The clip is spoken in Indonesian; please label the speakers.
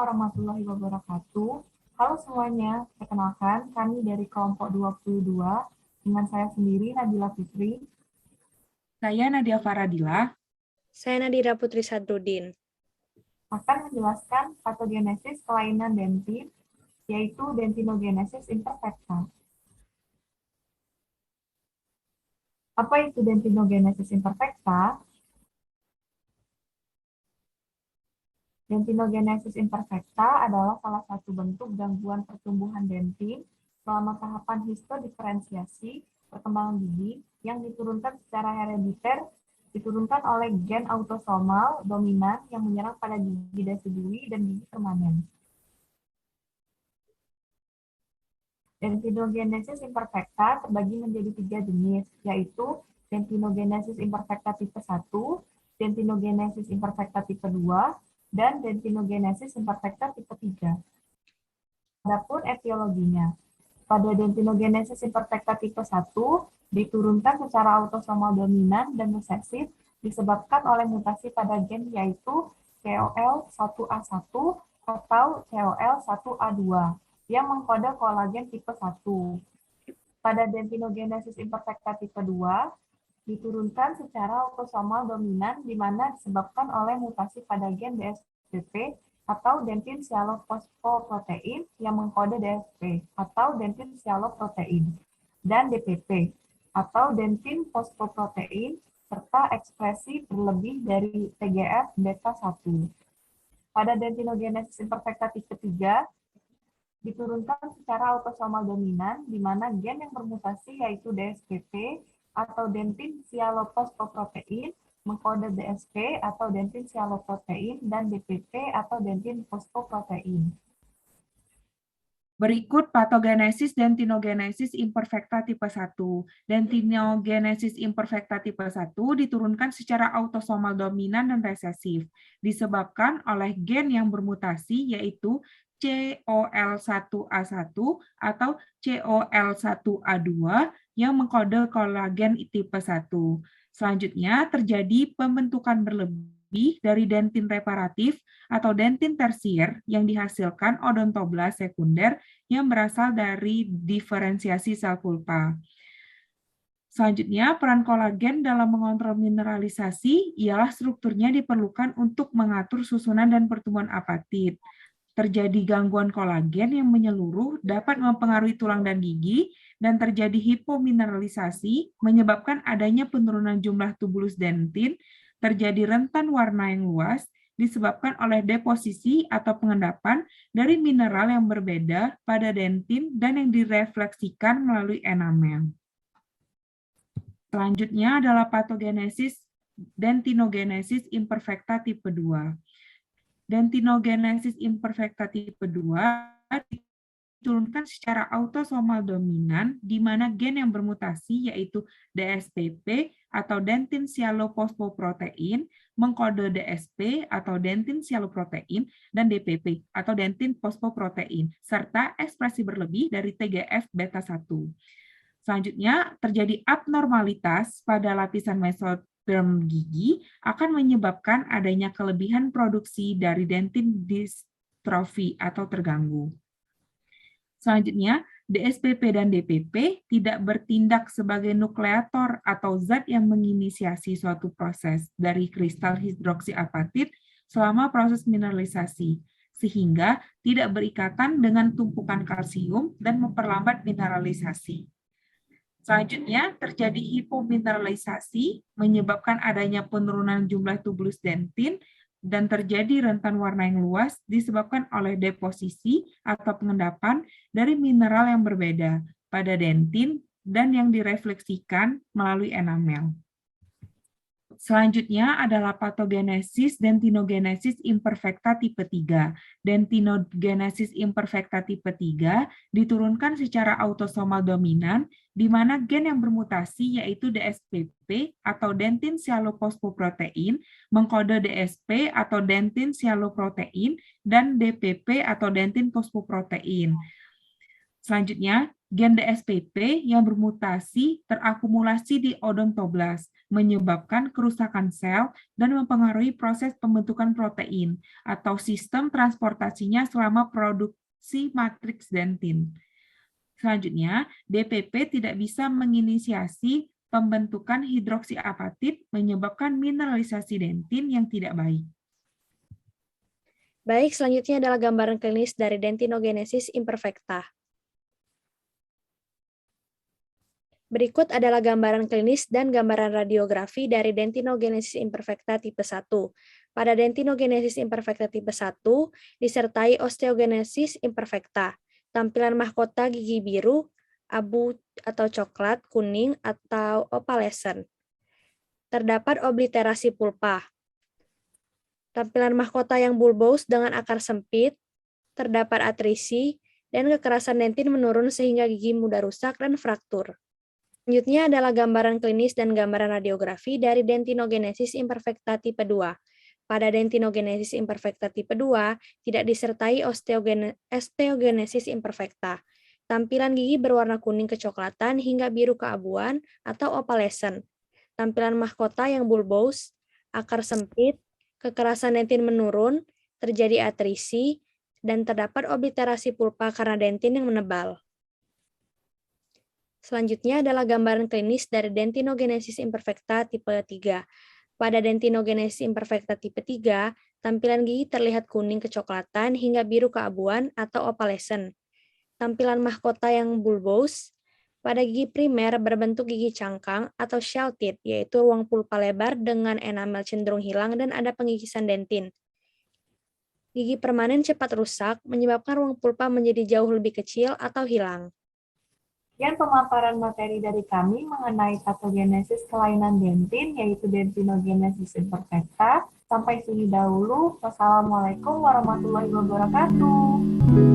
Speaker 1: warahmatullahi wabarakatuh. Halo semuanya, perkenalkan kami dari kelompok 22 dengan saya sendiri Nabila Fitri.
Speaker 2: Saya Nadia Faradila.
Speaker 3: Saya Nadira Putri Sadruddin.
Speaker 1: Akan menjelaskan patogenesis kelainan dentin, yaitu dentinogenesis imperfecta. Apa itu dentinogenesis imperfecta? Dentinogenesis imperfecta adalah salah satu bentuk gangguan pertumbuhan dentin selama tahapan histodiferensiasi perkembangan gigi yang diturunkan secara herediter, diturunkan oleh gen autosomal dominan yang menyerang pada gigi desidui dan gigi permanen. Dentinogenesis imperfecta terbagi menjadi 3 jenis, yaitu dentinogenesis imperfecta tipe 1, dentinogenesis imperfecta tipe 2, dan dentinogenesis imperfecta tipe 3. Adapun etiologinya, pada dentinogenesis imperfecta tipe 1 diturunkan secara autosomal dominan dan resesif disebabkan oleh mutasi pada gen yaitu COL1A1 atau COL1A2 yang mengkode kolagen tipe 1. Pada dentinogenesis imperfecta tipe 2 diturunkan secara autosomal dominan di mana disebabkan oleh mutasi pada gen DSPP atau dentin sialofosfoprotein yang mengkode DSP atau dentin sialoprotein dan DPP atau dentin fosfoprotein serta ekspresi berlebih dari TGF beta 1. Pada dentinogenesis imperfecta tipe 3 diturunkan secara autosomal dominan di mana gen yang bermutasi yaitu DSPP atau dentin sialofosfoprotein mengkode DSP atau dentin sialoprotein dan DPP atau dentin fosfoprotein.
Speaker 2: Berikut patogenesis dentinogenesis imperfecta tipe 1. Dentinogenesis imperfecta tipe 1 diturunkan secara autosomal dominan dan resesif, disebabkan oleh gen yang bermutasi yaitu COL1A1 atau COL1A2 yang mengkode kolagen tipe 1. Selanjutnya terjadi pembentukan berlebih dari dentin reparatif atau dentin tersier yang dihasilkan odontoblas sekunder yang berasal dari diferensiasi sel pulpa. Selanjutnya, peran kolagen dalam mengontrol mineralisasi ialah strukturnya diperlukan untuk mengatur susunan dan pertumbuhan apatit. Terjadi gangguan kolagen yang menyeluruh dapat mempengaruhi tulang dan gigi, dan terjadi hipomineralisasi menyebabkan adanya penurunan jumlah tubulus dentin, terjadi rentan warna yang luas, disebabkan oleh deposisi atau pengendapan dari mineral yang berbeda pada dentin dan yang direfleksikan melalui enamel. Selanjutnya adalah patogenesis dentinogenesis imperfecta tipe 2. Dentinogenesis imperfecta tipe 2 diturunkan secara autosomal dominan di mana gen yang bermutasi yaitu DSPP atau dentin sialofosfoprotein mengkode DSP atau dentin sialoprotein dan DPP atau dentin fosfoprotein serta ekspresi berlebih dari TGF beta 1. Selanjutnya terjadi abnormalitas pada lapisan mesoderm gigi akan menyebabkan adanya kelebihan produksi dari dentin distrofi atau terganggu. Selanjutnya, DSPP dan DPP tidak bertindak sebagai nukleator atau zat yang menginisiasi suatu proses dari kristal hidroksiapatit selama proses mineralisasi, sehingga tidak berikatan dengan tumpukan kalsium dan memperlambat mineralisasi. Selanjutnya, terjadi hipomineralisasi menyebabkan adanya penurunan jumlah tubulus dentin dan terjadi rentan warna yang luas disebabkan oleh deposisi atau pengendapan dari mineral yang berbeda pada dentin dan yang direfleksikan melalui enamel. Selanjutnya adalah patogenesis dentinogenesis imperfecta tipe 3. Dentinogenesis imperfecta tipe 3 diturunkan secara autosomal dominan di mana gen yang bermutasi yaitu DSPP atau dentin sialofosfoprotein mengkode DSP atau dentin sialoprotein dan DPP atau dentin fosfoprotein. Selanjutnya, gen DSPP yang bermutasi terakumulasi di odontoblas, menyebabkan kerusakan sel dan mempengaruhi proses pembentukan protein atau sistem transportasinya selama produksi matriks dentin. Selanjutnya, DPP tidak bisa menginisiasi pembentukan hidroksiapatit menyebabkan mineralisasi dentin yang tidak baik.
Speaker 3: Baik, selanjutnya adalah gambaran klinis dari dentinogenesis imperfecta. Berikut adalah gambaran klinis dan gambaran radiografi dari dentinogenesis imperfecta tipe 1. Pada dentinogenesis imperfecta tipe 1, disertai osteogenesis imperfecta. Tampilan mahkota gigi biru, abu atau coklat, kuning, atau opalescent. Terdapat obliterasi pulpa. Tampilan mahkota yang bulbous dengan akar sempit, terdapat atrisi, dan kekerasan dentin menurun sehingga gigi mudah rusak dan fraktur. Selanjutnya adalah gambaran klinis dan gambaran radiografi dari dentinogenesis imperfecta tipe 2. Pada dentinogenesis imperfecta tipe 2, tidak disertai osteogenesis imperfecta. Tampilan gigi berwarna kuning kecoklatan hingga biru keabuan atau opalescent. Tampilan mahkota yang bulbous, akar sempit, kekerasan dentin menurun, terjadi atrisi, dan terdapat obliterasi pulpa karena dentin yang menebal. Selanjutnya adalah gambaran klinis dari dentinogenesis imperfecta tipe 3. Pada dentinogenesis imperfecta tipe 3, tampilan gigi terlihat kuning kecoklatan hingga biru keabuan atau opalescent. Tampilan mahkota yang bulbous. Pada gigi primer berbentuk gigi cangkang atau shell teeth, yaitu ruang pulpa lebar dengan enamel cenderung hilang dan ada penggigisan dentin. Gigi permanen cepat rusak, menyebabkan ruang pulpa menjadi jauh lebih kecil atau hilang.
Speaker 1: Sekian pemaparan materi dari kami mengenai patogenesis kelainan dentin, yaitu dentinogenesis imperfecta. Sampai sini dahulu. Wassalamualaikum warahmatullahi wabarakatuh.